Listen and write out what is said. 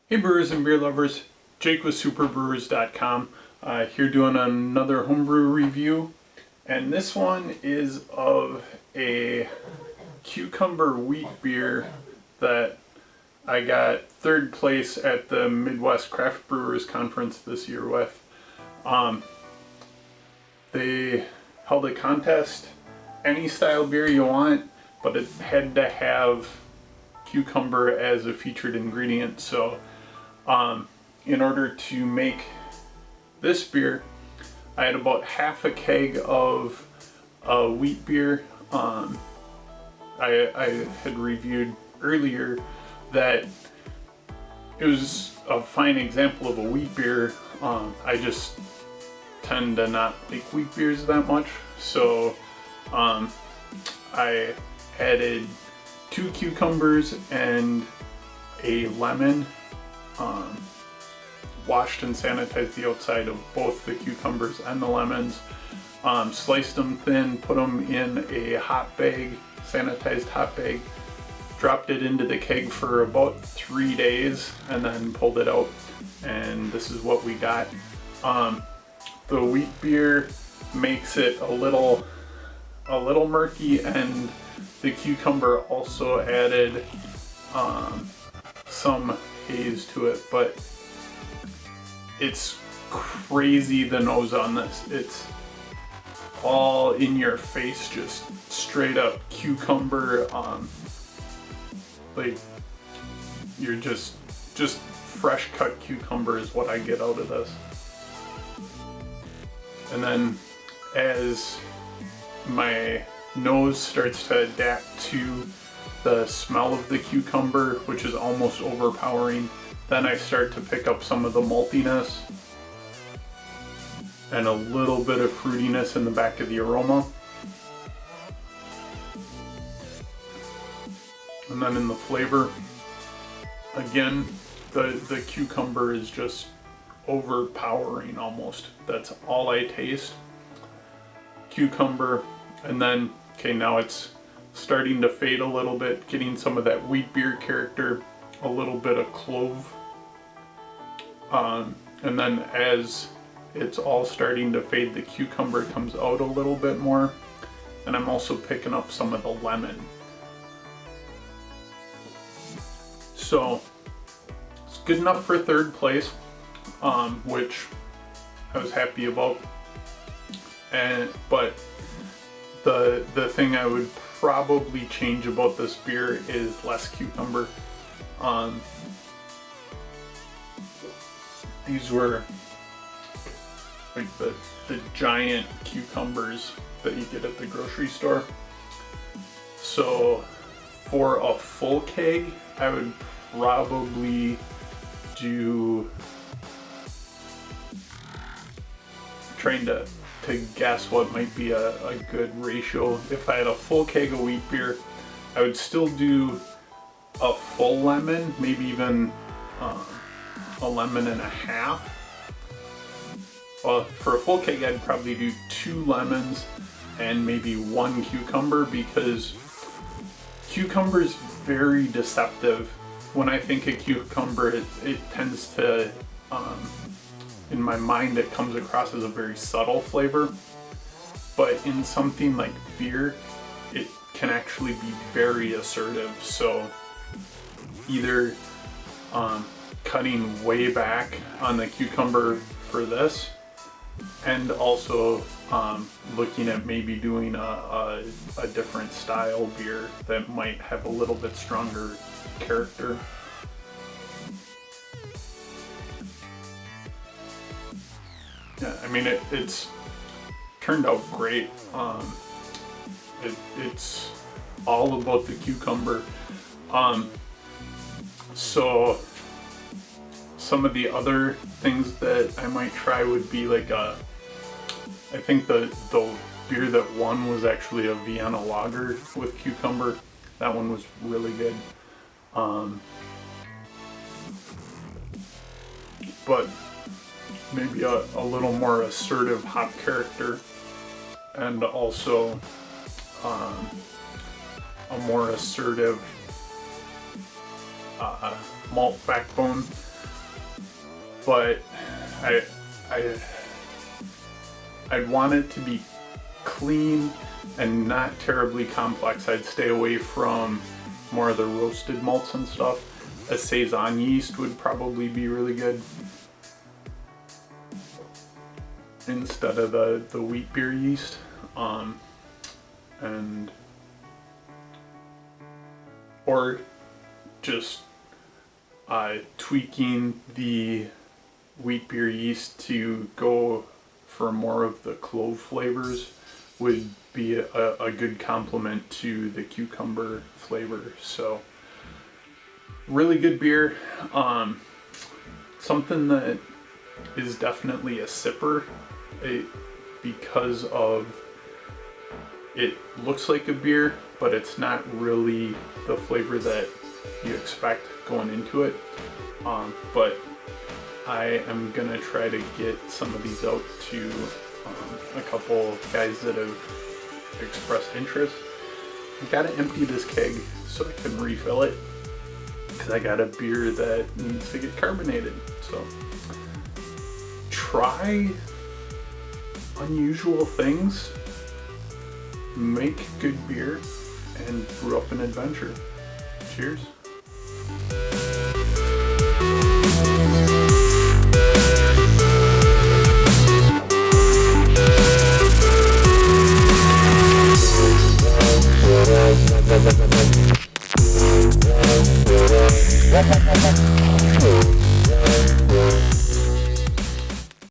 Hey brewers and beer lovers, Jake with superbrewers.com, here doing another homebrew review, and this one is of a cucumber wheat beer that I got third place at the Midwest Craft Brewers Conference this year with. They held a contest, any style beer you want, but it had to have cucumber as a featured ingredient. So in order to make this beer, I had about half a keg of wheat beer. I had reviewed earlier that it was a fine example of a wheat beer. I just tend to not like wheat beers that much, so I added 2 cucumbers and a lemon. Washed and sanitized the outside of both the cucumbers and the lemons, sliced them thin, put them in a hot bag, sanitized hot bag, dropped it into the keg for about 3 days, and then pulled it out, and this is what we got. The wheat beer makes it a little murky, and the cucumber also added some haze to it, but it's crazy the nose on this. It's all in your face, just straight up cucumber. Like you're just fresh cut cucumber is what I get out of this. And then as my nose starts to adapt to the smell of the cucumber, which is almost overpowering, then I start to pick up some of the maltiness and a little bit of fruitiness in the back of the aroma. And then in the flavor, again, the cucumber is just overpowering almost. That's all I taste. Cucumber, and then, okay, now it's starting to fade a little bit, getting some of that wheat beer character, a little bit of clove, and then as it's all starting to fade, the cucumber comes out a little bit more, and I'm also picking up some of the lemon. So it's good enough for third place, which I was happy about. But the thing I would probably change about this beer is less cucumber. These were like the giant cucumbers that you get at the grocery store. So for a full keg, I would probably do, trying to guess what might be a good ratio. If I had a full keg of wheat beer, I would still do a full lemon, maybe even a lemon and a half. For a full keg, I'd probably do 2 lemons and maybe 1 cucumber, because cucumber is very deceptive. When I think of cucumber, it tends to, in my mind, it comes across as a very subtle flavor. But in something like beer, it can actually be very assertive. So either cutting way back on the cucumber for this, and also looking at maybe doing a different style beer that might have a little bit stronger character. Yeah, I mean, it's turned out great. It's all about the cucumber. So some of the other things that I might try would be like I think the beer that won was actually a Vienna lager with cucumber. That one was really good. But maybe a little more assertive hop character, and also a more assertive malt backbone. but I'd want it to be clean and not terribly complex. I'd stay away from more of the roasted malts and stuff. A Saison yeast would probably be really good instead of the wheat beer yeast. Or just tweaking the wheat beer yeast to go for more of the clove flavors would be a good complement to the cucumber flavor. So really good beer. Something that is definitely a sipper because of it looks like a beer, but it's not really the flavor that you expect going into it. But I am gonna try to get some of these out to a couple guys that have expressed interest. I gotta empty this keg so I can refill it, because I got a beer that needs to get carbonated. So try unusual things, make good beer, and brew up an adventure. Cheers.